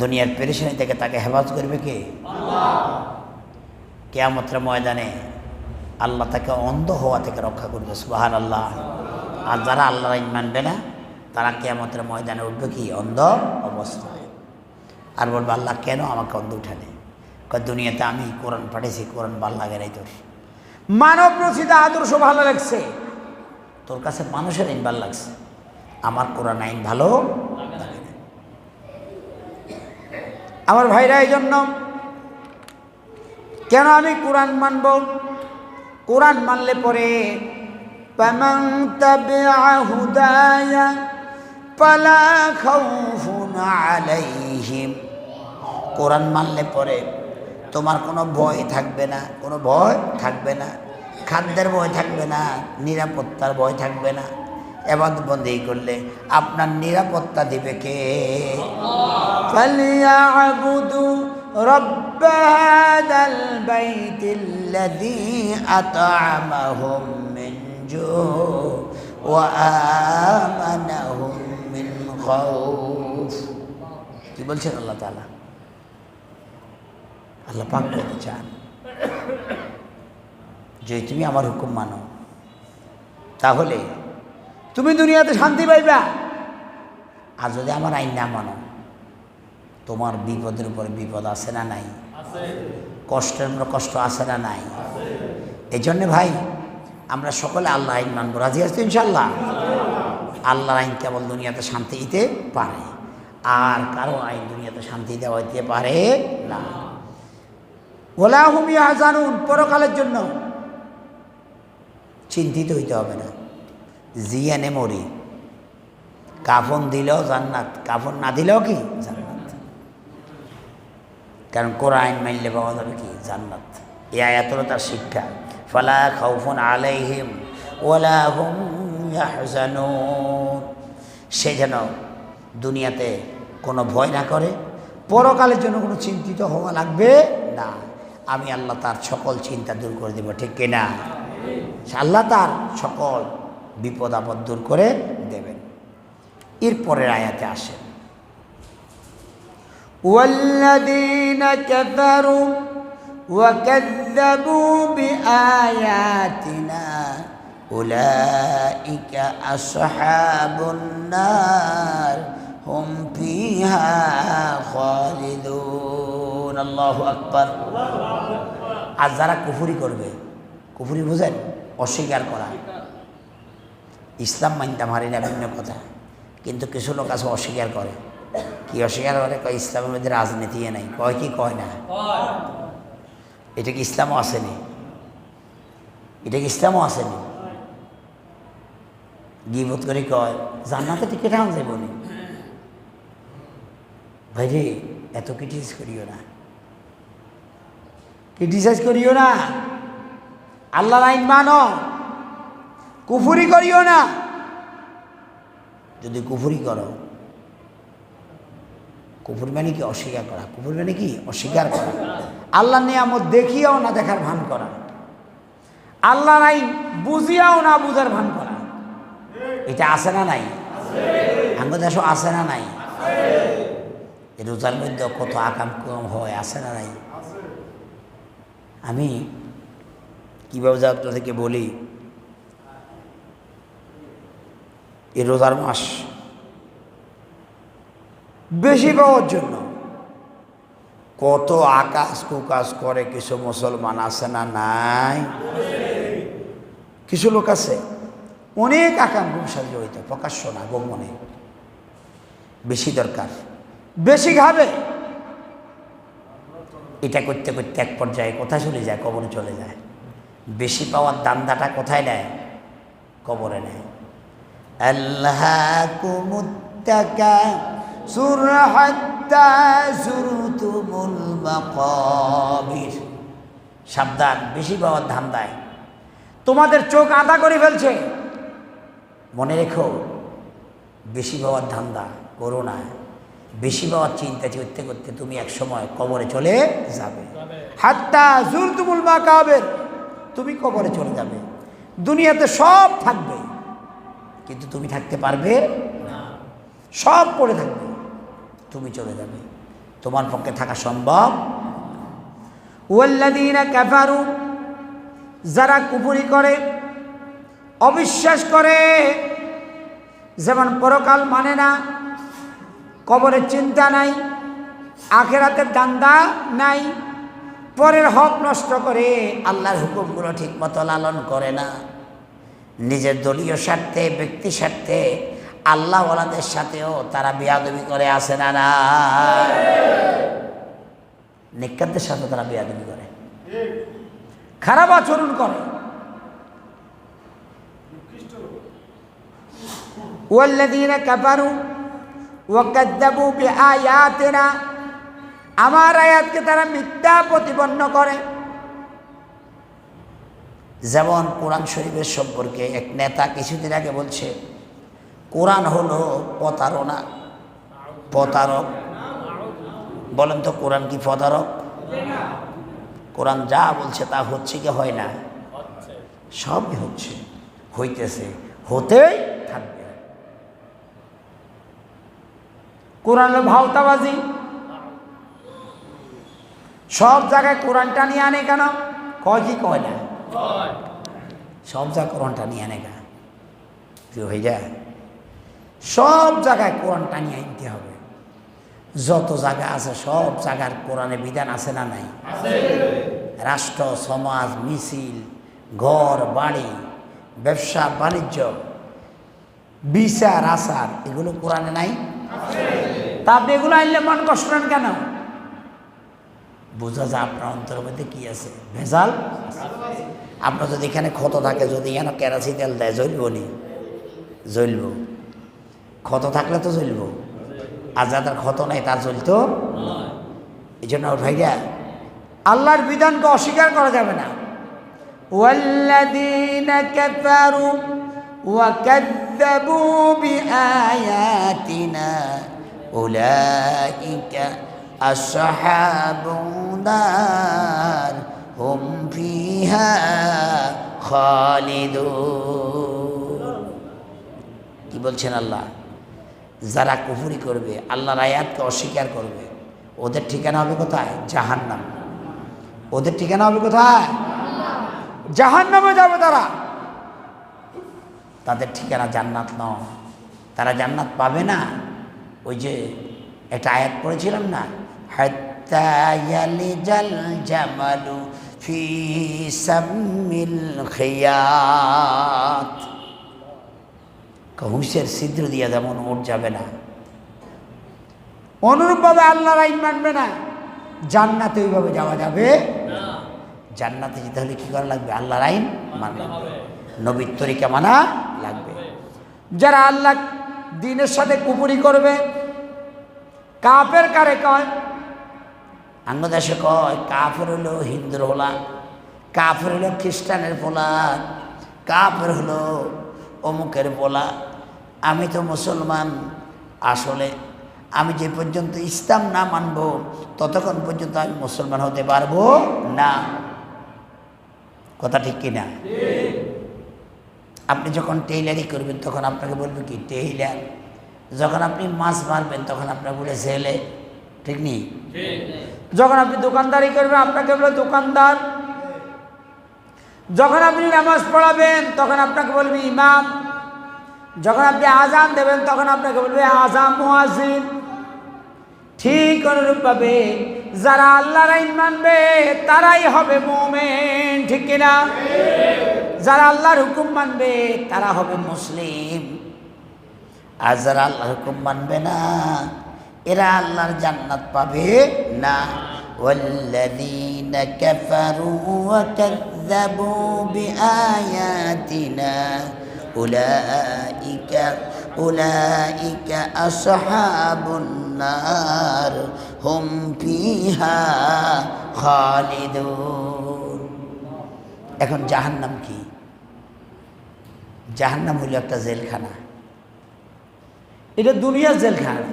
দুনিয়ার পেরেশানি থেকে তাকে হেফাজত করবে কে? কিয়ামতের ময়দানে আল্লাহ তাকে অন্ধ হওয়া থেকে রক্ষা করবে। সুবহানাল্লাহ। আর যারা আল্লাহর আইন মানবে না তারা কিয়ামতের ময়দানে উঠবে কি? অন্ধ অবস্থায়। আর বলবে আল্লাহ কেন আমাকে অন্ধ উঠানে? দুনিয়াতে আমি কোরআন পাঠিয়েছি, কোরআন ভালো লাগে নাই তোর, মানব রচিত আদর্শ ভালো লাগছে, তোর কাছে মানুষের আইন ভালো লাগছে, আমার কোরআন আইন ভালো লাগে না। আমার ভাইরা, এই জন্য কেন আমি কোরআন মানব? কোরআন মানলে পরে ফামান তাবিআ হুদায়া ফালা খাউফুন আলাইহিম, কোরআন মানলে পরে তোমার কোনো ভয় থাকবে না, কোনো ভয় থাকবে না, খাদ্যের ভয় থাকবে না, নিরাপত্তার ভয় থাকবে না। ইবাদত বন্দেগি করলে আপনার নিরাপত্তা দিবে কে? ফালিয়াবুদু রব্ব হাদাল বাইতিল্লাযী আত'আমাহুম মিন জু' ওয়া আমানাহুম মিন খাউফ। কি বলছেন আল্লাহ তাআলা? আল্লাহ পাক বলতে চান যে তুমি আমার হুকুম মানো, তাহলে তুমি দুনিয়াতে শান্তি পাইবা। আর যদি আমার আইন না মানো, তোমার বিপদের উপরে বিপদ আছে না নাই? কষ্টের উপর কষ্ট আছে না নাই? এই জন্যে ভাই, আমরা সকলে আল্লাহ আইন মানবো। রাজি আছি ইনশাল্লাহ? আল্লাহর আইন কেবল দুনিয়াতে শান্তি দিতে পারে, আর কারো আইন দুনিয়াতে শান্তি দেওয়া দিতে পারে না। ওয়ালা হুম ইয়াহজানুন, পরকালের জন্য চিন্তিত হইতে হবে না। জিয়ানে মরি, কাফন দিলেও জান্নাত, কাফন না দিলেও কি জান্নাত। কারণ কোরআন আইন মানলে পাওয়া যাবে কি? জান্নাত। এই আয়াত হলো তার শিক্ষা। ফালা খাউফুন আলাইহিম ওয়ালা হুম ইয়াহজানুন, সে যেন দুনিয়াতে কোনো ভয় না করে, পরকালের জন্য কোনো চিন্তিত হওয়া লাগবে না। আমি আল্লাহ তার সকল চিন্তা দূর করে দেব, ঠিক কিনা? আল্লাহ তার সকল বিপদ আপদ দূর করে দেবেন। এরপরের আয়াতে আসেন, ওয়াল্লাযীনা কাফারু ওয়া কাযযাবু বিআয়াতিনা উলাইকা আসহাবুন নার হুম ফিহা খালিদুন। আল্লাহু আকবার। আর যারা কুফরি করবে, কুফরি বুঝেন? অস্বীকার করা। ইসলাম মানতে পারি না ভিন্ন কথা, কিন্তু কিছু লোক আছে অস্বীকার করে। কি অস্বীকার করে? কয় ইসলামের মধ্যে রাজনীতি নাই। কয় কি? কয় না। এটা কি ইসলামও আসেনি? এটা কি ইসলামও আসেনি? গীবত করে কয় জান্নাতে টিকিট আন যাইব নি। ভাই রে, এত ক্রিটিসাইজ করিও না, ক্রিটিসাইজ করিও না। আল্লাহর আইন মানো, কুফরি করিও না। যদি কুফরি করো, কুফরি মানে কি? অস্বীকার করা। কুফরি মানে কি? অস্বীকার করা। আল্লাহর নিয়ামত দেখিয়াও না দেখার ভান করা, আল্লাহর আইন বুঝিয়াও না বুঝার ভান করা। এটা আছে না নাই? আমাদের দেশও আছে না নাই? এই রোজার মধ্যে কত আকাম কম হয়, আছে না নাই? আমি কীভাবে আপনাদেরকে বলি, এই রোজার মাস বেশি পাওয়ার জন্য কত আকাশ কুকাশ করে কিছু মুসলমান আছে না নাই? কিছু লোক আছে অনেক আকাম গুমসার জড়িত, প্রকাশ্য না, গোপনে। বেশি দরকার, বেশি খাবে। এটা করতে করতে এক পর্যায়ে কোথায় চলে যায়? কবরে চলে যায়। বেশি পাওয়ার দান্দাটা কোথায় নেয়? কবরে নেয়। আল্লাহকুমুত তাকাসুর হাত্তা যুরতুমুল মাকাবির। সাবধান, বেশি পাওয়ার ধান্দায় তোমাদের চোখ আদা করে ফেলছে। মনে রেখো, বেশি পাওয়ার ধান্দা করো না। বেশি পাওয়ার চিন্তা করতে করতে তুমি এক সময় কবরে চলে যাবে। হাত্তা যুরতুমুল মাকাবির, তুমি কবরে চলে যাবে। দুনিয়াতে সব থাকবে, কিন্তু তুমি থাকতে পারবে না। সব পড়ে থাকবে, তুমি চলে যাবে। তোমার পক্ষে থাকা সম্ভব। ওয়াল্লাযীনা কাফারু, যারা কুফরি করে, অবিশ্বাস করে, যেমন পরকাল মানে না, কবরের চিন্তা নাই, আখিরাতের দান্দা নাই, পরের হক নষ্ট করে, আল্লাহর হুকুমগুলো ঠিক মতো লালন করে না, নিজের দলীয় স্বার্থে, ব্যক্তি স্বার্থে আল্লাহ ওয়ালাদের সাথেও তারা বেয়াদবি করে, আসে না না? নেককারদের সাথে তারা বেয়াদবি করে, খারাপ আচরণ করে। ওয়াল্লাযীনা কাফারু ওয়া কাযযাবু বিআয়াতিনা, আমার আয়াতকে তারা মিথ্যা প্রতিপন্ন করে। যেমন কোরআন শরীফের সম্পর্কে এক নেতা কিছুদিন আগে বলছে কোরআন হলো প্রতারণা, প্রতারক। বলেন তো কোরআন কি প্রতারক? কোরআন যা বলছে তা হচ্ছে কি হয় না? সবই হচ্ছে, হইতেছে, হতেই থাকবে। কোরআন ভাওতাবাজি, সব জায়গায় কোরআনটা নিয়ে আনে কেন? কয় কি কয় না? সব জায়গায় কোরআনটা নিয়ে আনে কেন? কি হয়ে যায়? সব জায়গায় কোরআনটা নিয়ে আনতে হবে। যত জায়গা আছে সব জায়গার কোরআনের বিধান আছে না নাই? রাষ্ট্র, সমাজ, মিছিল, ঘর বাড়ি, ব্যবসা বাণিজ্য, বিচার আচার, এগুলো কোরআনে নাই? তা আপনি এগুলো আনলে মন কষ্ট নেন কেন? বোঝা যায় আপনার অন্তরের মধ্যে কি আছে, ভেজাল। আপনার যদি এখানে ক্ষত থাকে, যদি এখানে কেরাসি তেল দেয়, জ্বলব নি? জ্বলব। ক্ষত থাকলে তো জ্বলব, আর যাদের ক্ষত নাই তার জ্বলতো। এই জন্য ভাইরা আল্লাহর বিধানকে অস্বীকার করা যাবে না। ওয়াল্লাযীনা কাফারু ওয়া কাযযাবু বিআয়াতিনা উলাইকা আসহাবুন নার হুম ফিহা খালিদুন। কি বলছেন আল্লাহ? যারা কুফরি করবে, আল্লাহর আয়াতকে অস্বীকার করবে, ওদের ঠিকানা হবে কোথায়? জাহান্নাম। ওদের ঠিকানা হবে কোথায়? জাহান্নামে যাবে তারা। তাদের ঠিকানা জান্নাত নয়, তারা জান্নাত পাবে না। ওই যে একটা আয়াত পড়েছিলাম না, হাত্তা ইয়ালিজাল জামালু ফি সাম্মিল খিয়াত, হুঁশের ছিদ্র দিয়া যেমন ওঠ যাবে না, অনুরূপভাবে আল্লাহর আইন মানবে না, জান্নাতে ওইভাবে যাওয়া যাবে না। জান্নাতে যেতে হলে কি করা লাগবে? আল্লাহর আইন মানতে হবে, নবীর তরিকা মানা লাগবে। যারা আল্লাহ দ্বীনের সাথে কুফরি করবে, কাফের কারে কয়? বাংলাদেশে কয় কাফের হলো হিন্দুর হোলা, কাফের হলো খ্রিস্টানের পোলা, কাফের হলো অমুকের পোলা। আমি তো মুসলমান, আসলে আমি যে পর্যন্ত ইসলাম না মানব ততক্ষণ পর্যন্ত আমি মুসলমান হতে পারবো না। কথা ঠিক কিনা? আপনি যখন টেইলারি করবেন তখন আপনাকে বলবে কি টেইলার, যখন আপনি মাছ মারবেন তখন আপনাকে বলে ছেলে, ঠিক নেই? যখন আপনি দোকানদারি করবেন আপনাকে বলে দোকানদার, যখন আপনি নামাজ পড়াবেন তখন আপনাকে বলবে ইমাম, যখন আপনি আজান দেবেন তখন আপনাকে বলবে আজান মুয়াজ্জিন। ঠিক অনুরূপভাবে যারা আল্লাহর আইন মানবে তারাই হবে মুমিন, ঠিক কিনা? যারা আল্লাহর হুকুম মানবে তারা হবে মুসলিম, আর যারা আল্লাহর হুকুম মানবে না এরা আল্লাহর জান্নাত পাবে না। ওয়াল্লাযীনা কাফারু ওয়া কাযযাবু বিআয়াতিনা উলাইকা আসহাবুন নার হুম ফিহা খালিদুন। এখন জাহান্নাম কি? জাহান্নাম হলো একটা জেলখানা। এটা দুনিয়ার জেলখানা।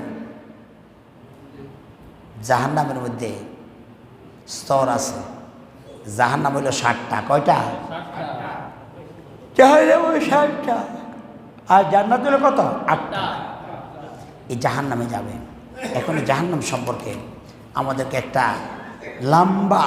জাহান্নামের মধ্যে স্তর আছে। জাহান্নাম হইল 60টা। কয়টা? জাহান্নাম 60টা, আর জান্নাত হলো কত? 8টা। এই জাহান্নামে যাবে। এখন জাহান্নাম সম্পর্কে আমাদেরকে একটা লম্বা